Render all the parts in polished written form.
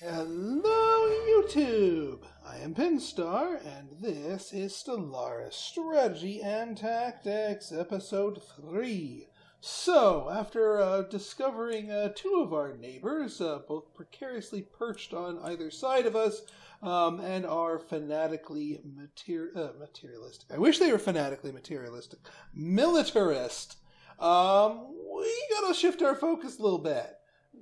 Hello, YouTube! I am Pinstar, and this is Stellaris Strategy and Tactics, Episode 3. So, after discovering two of our neighbors, both precariously perched on either side of us, and are fanatically materialistic. I wish they were fanatically materialistic. Militarist. We gotta shift our focus a little bit.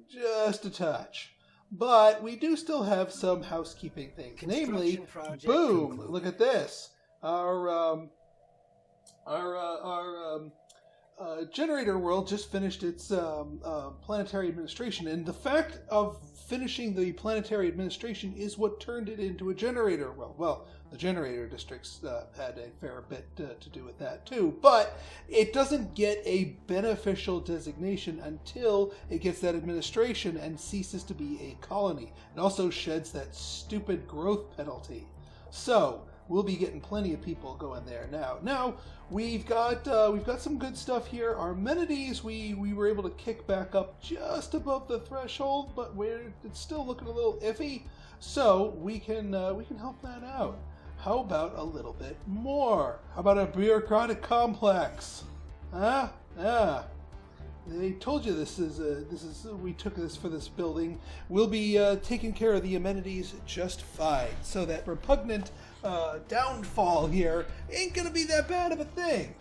Just a touch. But we do still have some housekeeping things. Namely, boom! Concluded. Look at this. Our generator world just finished its planetary administration, and the fact of finishing the planetary administration is what turned it into a generator world. Well, the generator districts had a fair bit to do with that too, but it doesn't get a beneficial designation until it gets that administration and ceases to be a colony. It also sheds that stupid growth penalty. So we'll be getting plenty of people going there now. Now we've got some good stuff here. Our amenities we were able to kick back up just above the threshold, but it's still looking a little iffy. So we can help that out. How about a little bit more? How about a bureaucratic complex? Huh? Yeah. They told you we took this for this building. We'll be taking care of the amenities just fine. So that repugnant downfall here ain't gonna be that bad of a thing.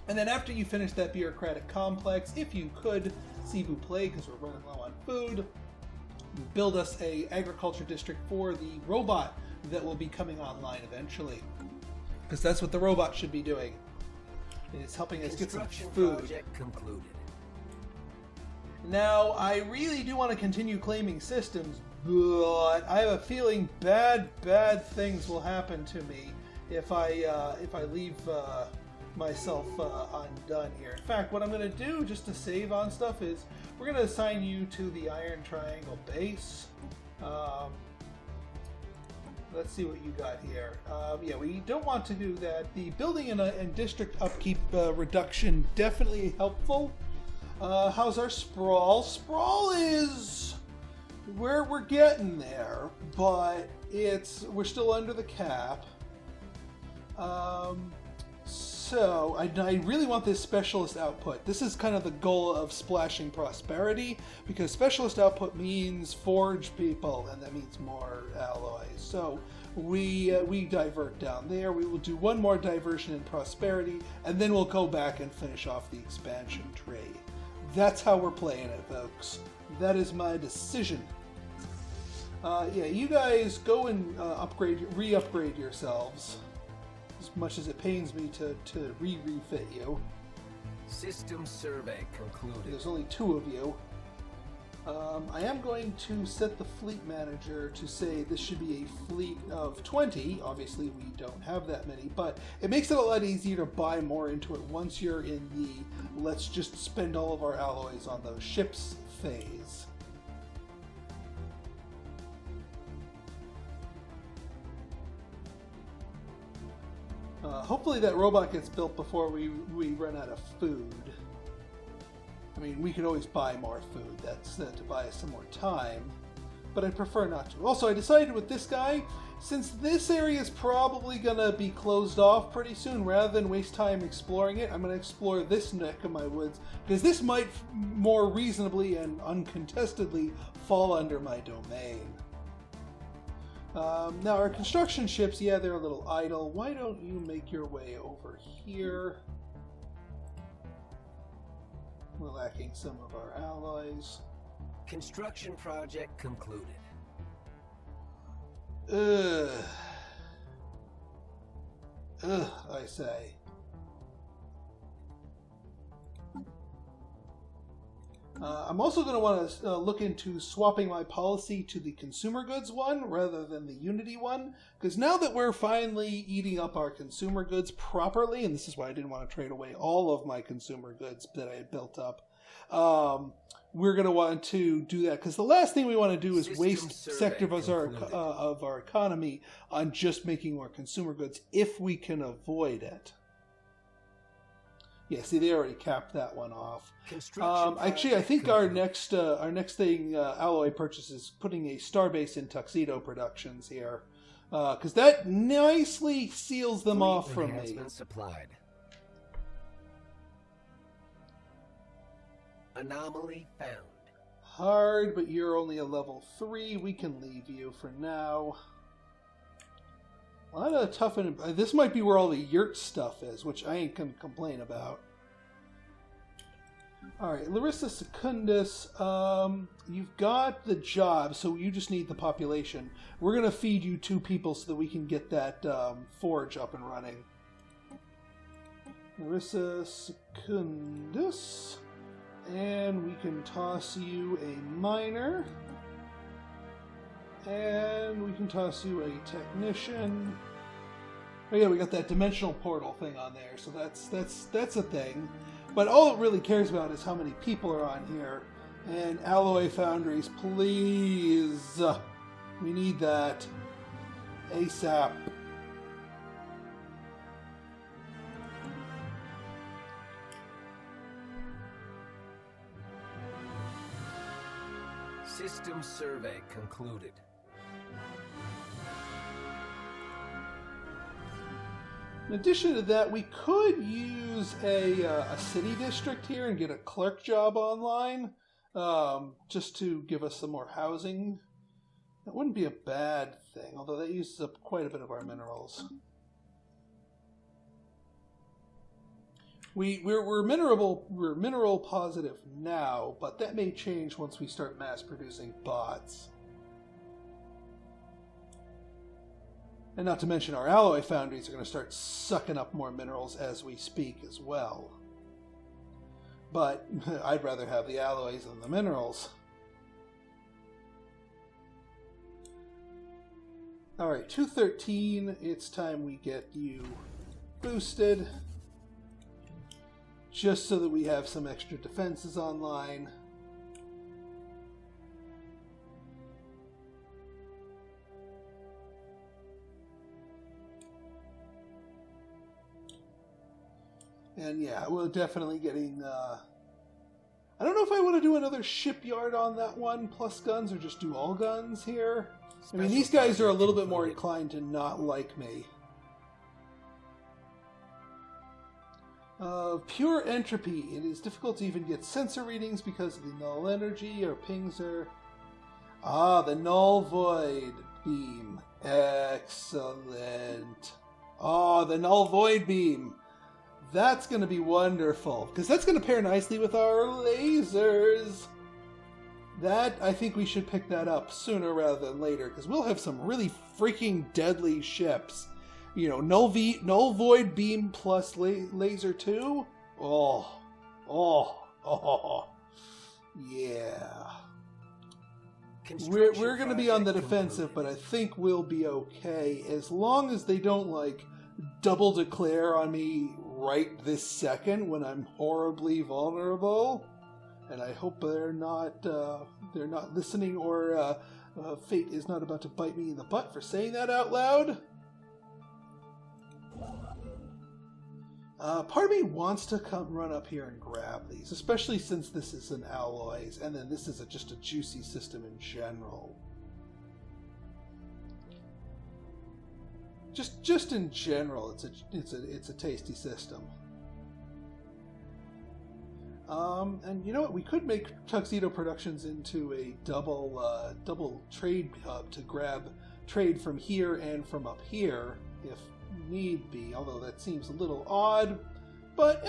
And then after you finish that bureaucratic complex, if you could, s'il vous plaît, because we're running low on food, build us a agriculture district for the robot that will be coming online eventually. Because that's what the robot should be doing. It's helping us get some food. Project concluded. Now, I really do want to continue claiming systems, but I have a feeling bad things will happen to me if I leave myself undone here. In fact, what I'm going to do just to save on stuff is we're going to assign you to the Iron Triangle base. Let's see what you got here. Yeah, we don't want to do that. The building and district upkeep reduction, definitely helpful. How's our sprawl? Sprawl is where we're getting there, but we're still under the cap. So I really want this specialist output. This is kind of the goal of splashing prosperity, because specialist output means forge people, and that means more alloys. So we divert down there. We will do one more diversion in prosperity, and then we'll go back and finish off the expansion tree. That's how we're playing it, folks. That is my decision. Yeah, you guys go and re-upgrade yourselves. As much as it pains me to refit you. System survey concluded. There's only two of you. I am going to set the fleet manager to say this should be a fleet of 20. Obviously, we don't have that many, but it makes it a lot easier to buy more into it once you're in the let's just spend all of our alloys on those ships phase. Hopefully that robot gets built before we run out of food. I mean, we could always buy more food. That's to buy us some more time. But I prefer not to. Also, I decided with this guy, since this area is probably going to be closed off pretty soon, rather than waste time exploring it, I'm going to explore this neck of my woods, because this might more reasonably and uncontestedly fall under my domain. Now, our construction ships, yeah, they're a little idle. Why don't you make your way over here? We're lacking some of our alloys. Construction project concluded. Ugh, I say. I'm also going to want to look into swapping my policy to the consumer goods one rather than the Unity one, because now that we're finally eating up our consumer goods properly, and this is why I didn't want to trade away all of my consumer goods that I had built up, we're going to want to do that, because the last thing we want to do is waste sectors of our economy on just making more consumer goods if we can avoid it. Yeah, see, they already capped that one off. Construction I think our next thing Alloy purchase is putting a starbase in Tuxedo Productions here, because that nicely seals them off from me. Supplied. Anomaly found. Hard, but you're only a level 3. We can leave you for now. A lot of toughen. This might be where all the yurt stuff is, which I ain't gonna complain about. Alright, Larissa Secundus, you've got the job, so you just need the population. We're gonna feed you 2 people so that we can get that forge up and running. Larissa Secundus. And we can toss you a miner. And we can toss you a technician. Oh yeah, we got that dimensional portal thing on there, so that's a thing. But all it really cares about is how many people are on here. And Alloy Foundries, please. We need that ASAP. System survey concluded. In addition to that, we could use a city district here and get a clerk job online, just to give us some more housing. That wouldn't be a bad thing, although that uses up quite a bit of our minerals. We're mineral positive now, but that may change once we start mass producing bots. And not to mention our alloy foundries are going to start sucking up more minerals as we speak as well. But I'd rather have the alloys than the minerals. Alright, 213, it's time we get you boosted. Just so that we have some extra defenses online. And yeah, we're definitely getting... I don't know if I want to do another shipyard on that one, plus guns, or just do all guns here. I mean, these guys are a little bit more inclined to not like me. Pure entropy. It is difficult to even get sensor readings because of the null energy. Our pings are... Ah, the null void beam. Excellent. Oh, the null void beam. That's going to be wonderful, because that's going to pair nicely with our lasers. That, I think we should pick that up sooner rather than later, because we'll have some really freaking deadly ships. You know, null void beam plus laser 2? Yeah. We're going to be on the defensive, but I think we'll be okay, as long as they don't, like, double declare on me right this second when I'm horribly vulnerable. And I hope they're not listening, or fate is not about to bite me in the butt for saying that out loud. Part of me wants to come run up here and grab these, especially since this is an alloys, and then this is just a juicy system in general. Just in general, it's a tasty system. And you know what? We could make Tuxedo Productions into a double trade hub to grab trade from here and from up here, if need be. Although that seems a little odd, but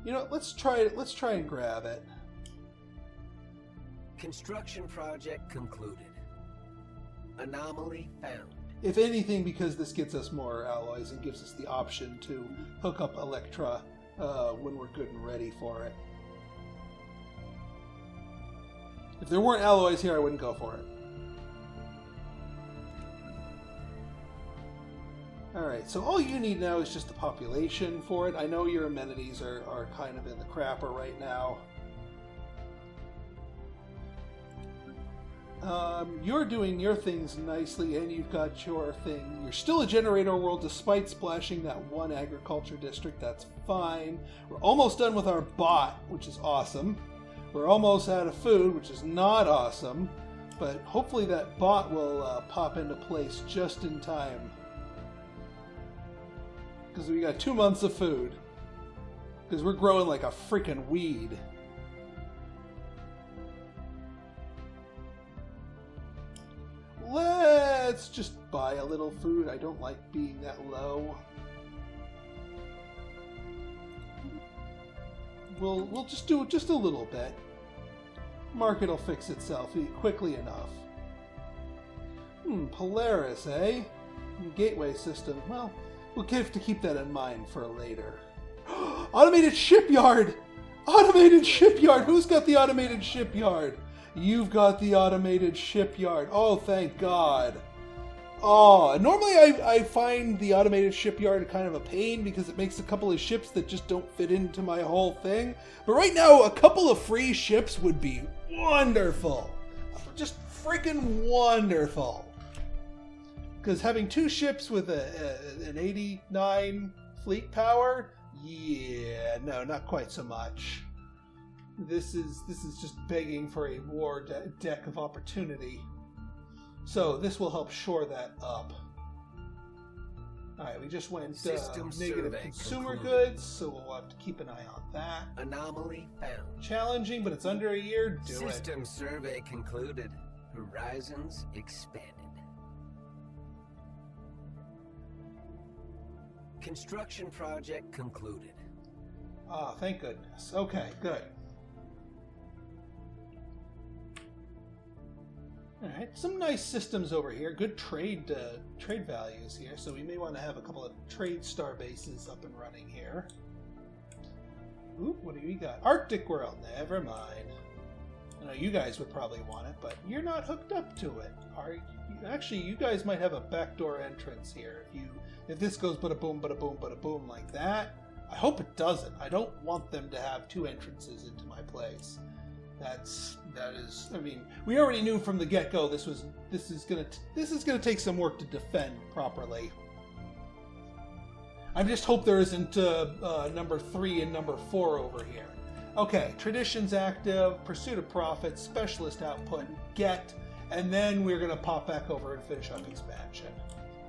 you know, let's try it. Let's try and grab it. Construction project concluded. Anomaly found. If anything, because this gets us more alloys and gives us the option to hook up Electra when we're good and ready for it. If there weren't alloys here, I wouldn't go for it. Alright, so all you need now is just the population for it. I know your amenities are kind of in the crapper right now. You're doing your things nicely, and you've got your thing. You're still a generator world despite splashing that one agriculture district. That's fine. We're almost done with our bot, which is awesome. We're almost out of food, which is not awesome. But hopefully that bot will pop into place just in time. Because we got 2 months of food. Because we're growing like a freaking weed. Let's just buy a little food. I don't like being that low. We'll just do just a little bit. Market will fix itself quickly enough. Polaris, eh? Gateway system. Well, we'll have to keep that in mind for later. Automated shipyard! Automated shipyard! Who's got the automated shipyard? You've got the automated shipyard. Oh, thank God. Oh, normally I find the automated shipyard kind of a pain because it makes a couple of ships that just don't fit into my whole thing. But right now, a couple of free ships would be wonderful. Just freaking wonderful. Because having 2 ships with an 89 fleet power, yeah, no, not quite so much. This is just begging for a war deck of opportunity. So this will help shore that up. Alright, we just went negative consumer goods, so we'll have to keep an eye on that. Anomaly found. Challenging, but it's under a year. Do it. System survey concluded. Horizons expanded. Construction project concluded. Ah, thank goodness. Okay, good. Alright, some nice systems over here. Good trade values here, so we may want to have a couple of trade star bases up and running here. Ooh, what do we got? Arctic world. Never mind. I know you guys would probably want it, but you're not hooked up to it. Are you? Actually, you guys might have a backdoor entrance here. If this goes bada boom, bada boom, bada boom like that. I hope it doesn't. I don't want them to have 2 entrances into my place. That is. I mean, we already knew from the get-go this is gonna take some work to defend properly. I just hope there isn't number 3 and number 4 over here. Okay, traditions active, pursuit of profit, specialist output, get, and then we're gonna pop back over and finish up expansion,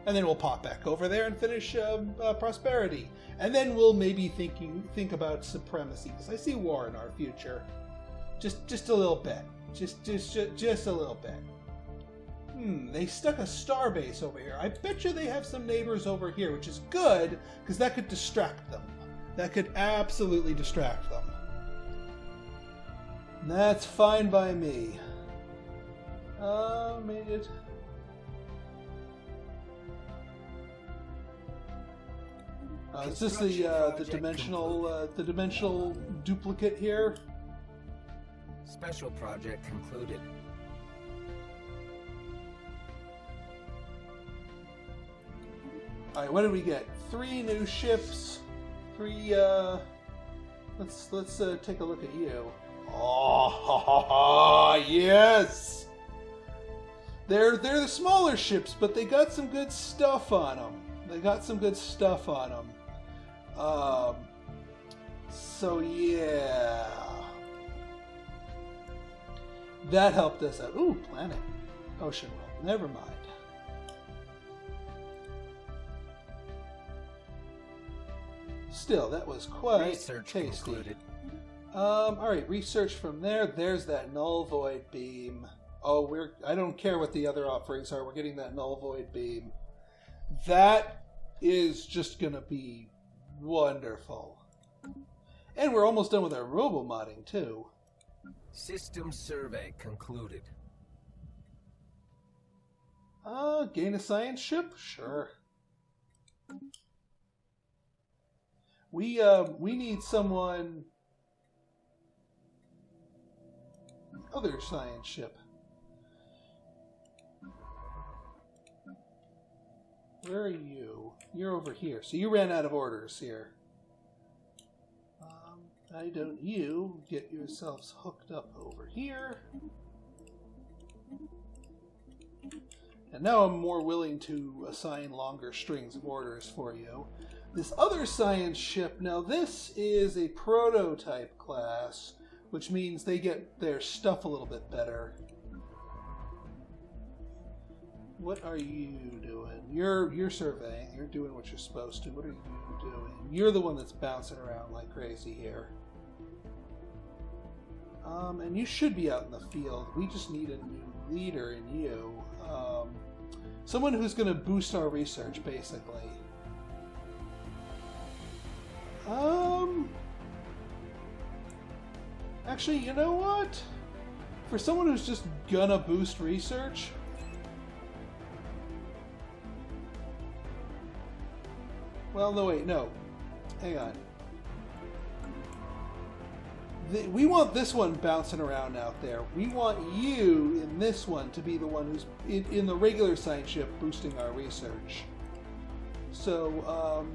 and then we'll pop back over there and finish prosperity, and then we'll maybe think about supremacy because I see war in our future. Just a little bit. Just a little bit. They stuck a star base over here. I bet you they have some neighbors over here, which is good, because that could distract them. That could absolutely distract them. That's fine by me. Made it. Is this the dimensional duplicate here? Special project concluded. Alright, what did we get? 3 new ships. 3 let's take a look at you. Oh, yes! They're the smaller ships, but they got some good stuff on them. So yeah. That helped us out. Ooh, planet. Ocean world. Never mind. Still, that was quite Research tasty. concluded. Alright, research from there. There's that null void beam. Oh, I don't care what the other offerings are. We're getting that null void beam. That is just gonna be wonderful. And we're almost done with our robo-modding, too. System survey concluded. Gain a science ship? Sure. We need someone... Other science ship. Where are you? You're over here. So you ran out of orders here. Why don't you get yourselves hooked up over here? And now I'm more willing to assign longer strings of orders for you. This other science ship, now this is a prototype class, which means they get their stuff a little bit better. What are you doing? You're surveying. You're doing what you're supposed to. What are you doing? You're the one that's bouncing around like crazy here. And you should be out in the field. We just need a new leader in you. Someone who's going to boost our research, basically. Actually, you know what? For someone who's just gonna boost research... Well, no, wait, no. Hang on. We want this one bouncing around out there. We want you in this one to be the one who's in the regular science ship boosting our research. So,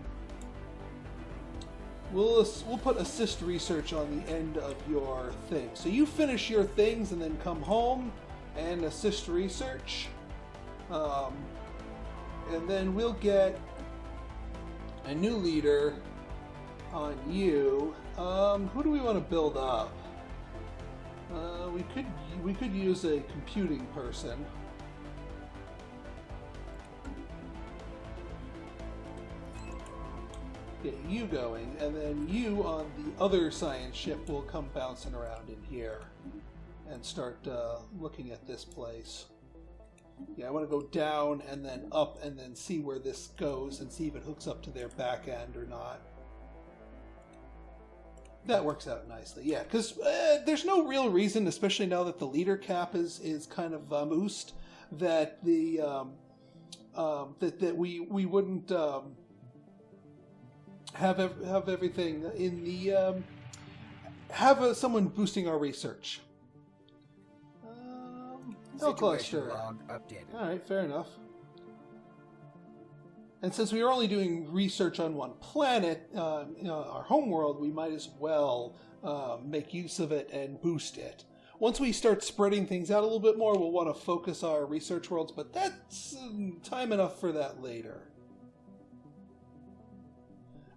we'll put assist research on the end of your thing. So you finish your things and then come home and assist research. And then we'll get a new leader on you. Who do we want to build up? We could use a computing person. Get you going, and then you on the other science ship will come bouncing around in here and start looking at this place. Yeah, I want to go down and then up and then see where this goes and see if it hooks up to their back end or not. That works out nicely, yeah, because there's no real reason, especially now that the leader cap is kind of moosed, that the that we wouldn't have everything in the have someone boosting our research. No cluster. All right, fair enough. And since we are only doing research on one planet, our home world, we might as well make use of it and boost it. Once we start spreading things out a little bit more, we'll want to focus our research worlds, but that's time enough for that later.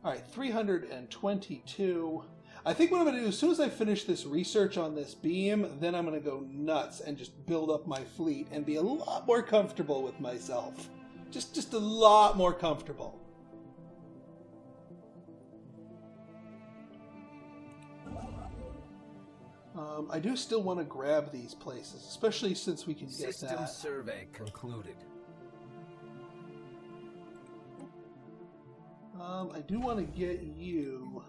All right, 322. I think what I'm going to do, as soon as I finish this research on this beam, then I'm going to go nuts and just build up my fleet and be a lot more comfortable with myself. Just a lot more comfortable. I do still want to grab these places, especially since we can get that. System survey concluded. I do want to get you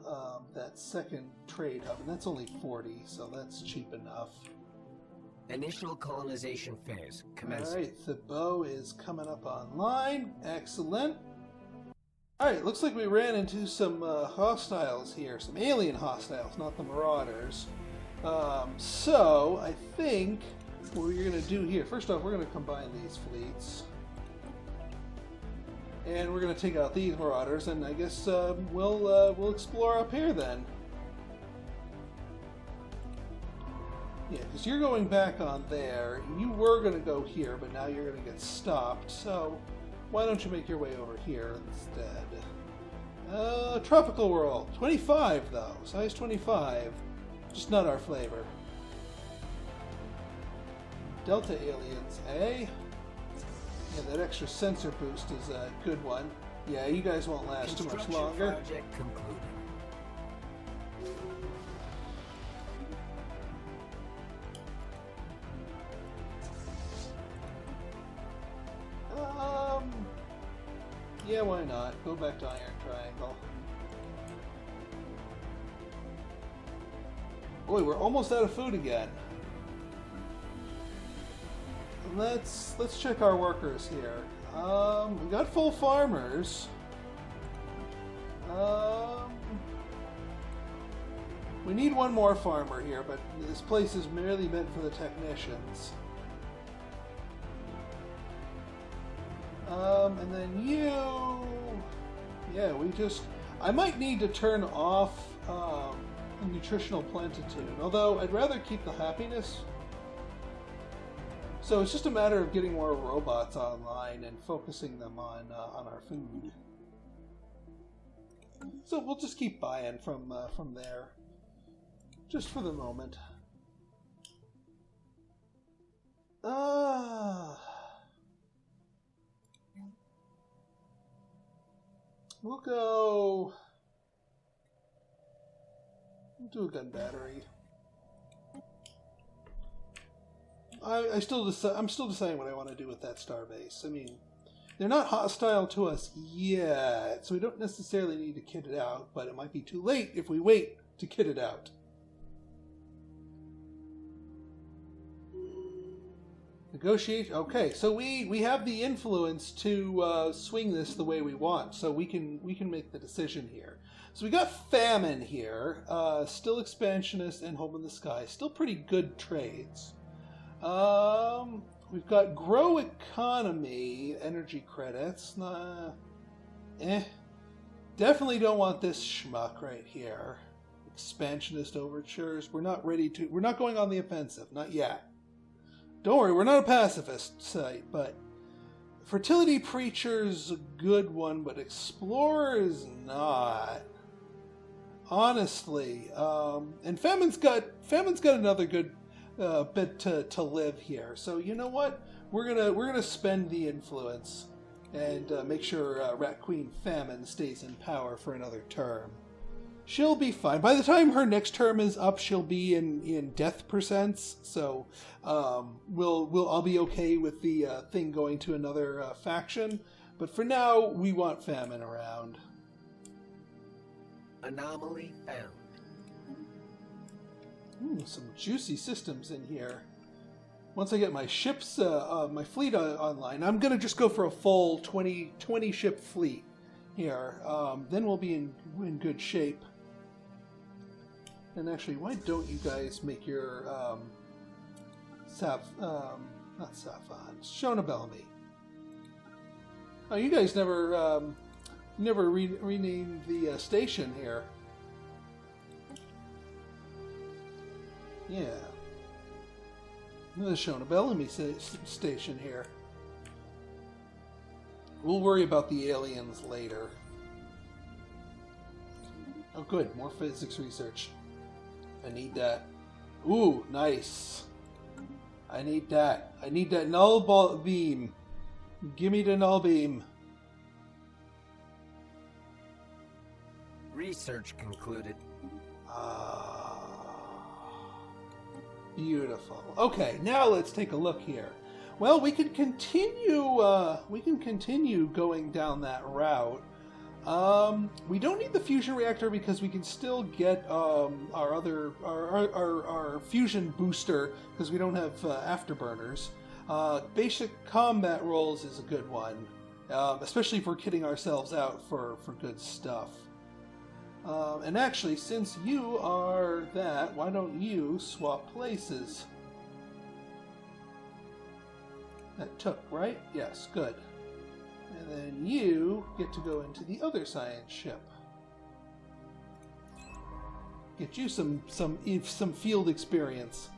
that second trade hub, and that's only 40, so that's cheap enough. Initial colonization phase commencing. Alright, the bow is coming up online. Excellent. Alright, looks like we ran into some hostiles here. Some alien hostiles, not the Marauders. So, I think what we're going to do here... First off, we're going to combine these fleets. And we're going to take out these Marauders, and I guess we'll explore up here then. Yeah, because you're going back on there. You were going to go here, but now you're going to get stopped. So, why don't you make your way over here instead? Tropical World. 25, though. Size 25. Just not our flavor. Delta Aliens, eh? Yeah, that extra sensor boost is a good one. Yeah, you guys won't last too much longer. Project concluded. Yeah, why not? Go back to Iron Triangle. Boy, we're almost out of food again. Let's check our workers here. We got full farmers. We need one more farmer here, but this place is merely meant for the technicians. And then you... Yeah, I might need to turn off nutritional plentitude, although I'd rather keep the happiness. So it's just a matter of getting more robots online and focusing them on our food. So we'll just keep buying from there, just for the moment. We'll go. We'll do a gun battery. I'm still deciding what I want to do with that starbase. I mean, they're not hostile to us yet, so we don't necessarily need to kit it out, but it might be too late if we wait to kit it out. Negotiate. Okay, so we have the influence to swing this the way we want, so we can make the decision here. So we got Famine here, still expansionist and Home in the Sky, still pretty good trades. We've got Grow Economy, energy credits. Definitely don't want this schmuck right here. Expansionist overtures. We're not going on the offensive, not yet. Don't worry, we're not a pacifist site, but Fertility Preacher's a good one, but Explorer is not. Honestly. And Famine's got another good bit to live here. So you know what? We're gonna spend the influence and make sure Rat Queen Famine stays in power for another term. She'll be fine. By the time her next term is up, she'll be in death percents. So I'll be okay with the thing going to another faction. But for now, we want Famine around. Anomaly found. Some juicy systems in here. Once I get my ships, my fleet online, I'm going to just go for a full 20 ship fleet here. Then we'll be in good shape. And actually, why don't you guys make your not Saffron, Shona Bellamy? Oh, you guys never renamed the station here. Yeah. The Shona Bellamy station here. We'll worry about the aliens later. Oh, good. More physics research. I need that. Ooh, nice. I need that. I need that null beam. Give me the null beam. Research concluded. Beautiful. Okay, now let's take a look here. Well, we can continue. Going down that route. We don't need the fusion reactor because we can still get our fusion booster because we don't have afterburners. Basic combat rolls is a good one, especially if we're kitting ourselves out for good stuff. And actually, since you are that, why don't you swap places? That took, right? Yes, good. And then you get to go into the other science ship. Get you some field experience.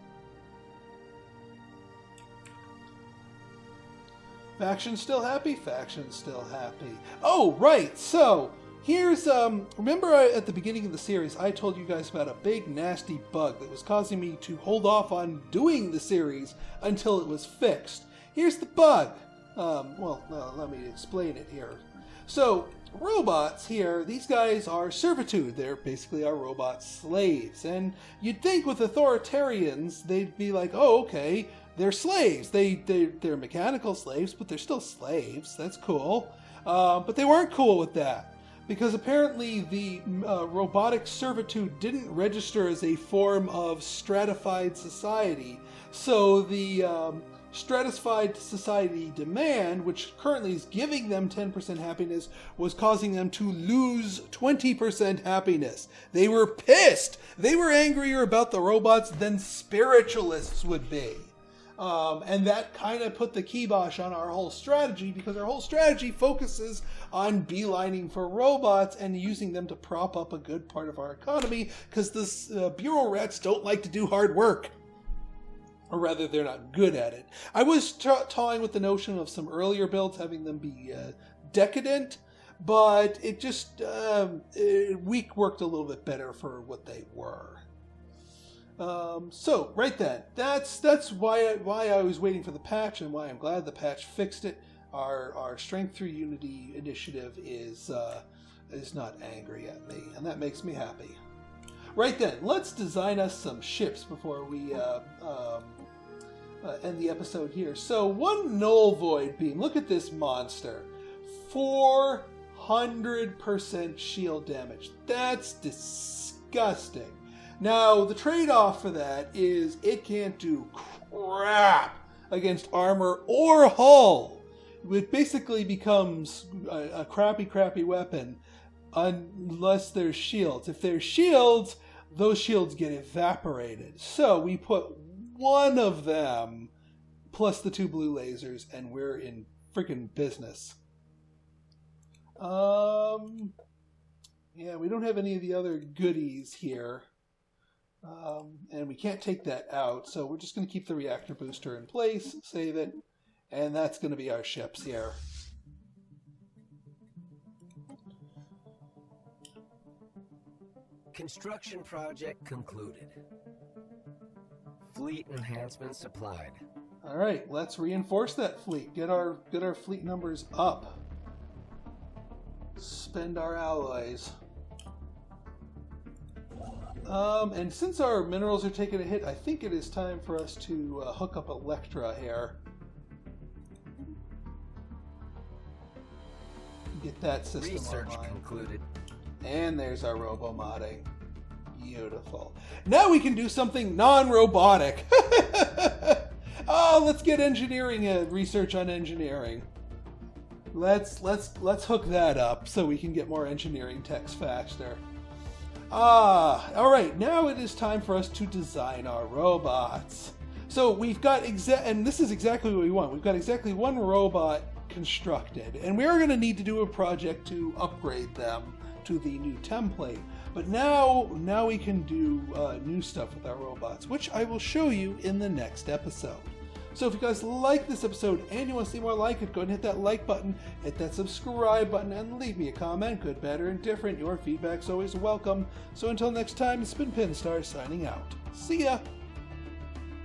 Faction's still happy? Faction's still happy. Oh, right! So, here's, remember at the beginning of the series, I told you guys about a big nasty bug that was causing me to hold off on doing the series until it was fixed. Here's the bug. Let me explain it here. So, robots here, these guys are servitude. They're basically our robot slaves. And you'd think with authoritarians, they'd be like, oh, okay, they're slaves. They're mechanical slaves, but they're still slaves. That's cool. But they weren't cool with that. Because apparently the robotic servitude didn't register as a form of stratified society. So the stratified society demand, which currently is giving them 10% happiness, was causing them to lose 20% happiness. They were pissed. They were angrier about the robots than spiritualists would be. And that kind of put the kibosh on our whole strategy, because our whole strategy focuses on beelining for robots and using them to prop up a good part of our economy, because the bureau rats don't like to do hard work. Or rather, they're not good at it. I was toying with the notion of some earlier builds having them be decadent, but it just weak worked a little bit better for what they were. So right then, that's why I was waiting for the patch, and why I'm glad the patch fixed it. Our Strength Through Unity initiative is not angry at me, and that makes me happy. Right then, let's design us some ships before we end the episode here. So, one null void beam. Look at this monster. 400% shield damage. That's disgusting. Now, the trade-off for that is it can't do crap against armor or hull. It basically becomes a crappy weapon unless there's shields. If there's shields, those shields get evaporated. So we put one of them plus the 2 blue lasers, and we're in freaking business. Yeah, we don't have any of the other goodies here. And we can't take that out, so we're just going to keep the reactor booster in place, save it, and that's going to be our ships here. Construction project concluded. Fleet enhancements applied. All right, let's reinforce that fleet. Get our fleet numbers up. Spend our alloys. And since our minerals are taking a hit, I think it is time for us to hook up Electra here. Get that system Research online. concluded. And there's our robo-modding. Beautiful. Now we can do something non-robotic. Oh, let's get engineering research on engineering. Let's hook that up so we can get more engineering techs faster. All right. Now it is time for us to design our robots. So we've got and this is exactly what we want. We've got exactly one robot constructed, and we are going to need to do a project to upgrade them to the new template. But now we can do new stuff with our robots, which I will show you in the next episode. So if you guys like this episode and you want to see more like it, go ahead and hit that like button, hit that subscribe button, and leave me a comment, good, bad, or indifferent. Your feedback's always welcome. So until next time, it's been Pinstar signing out. See ya!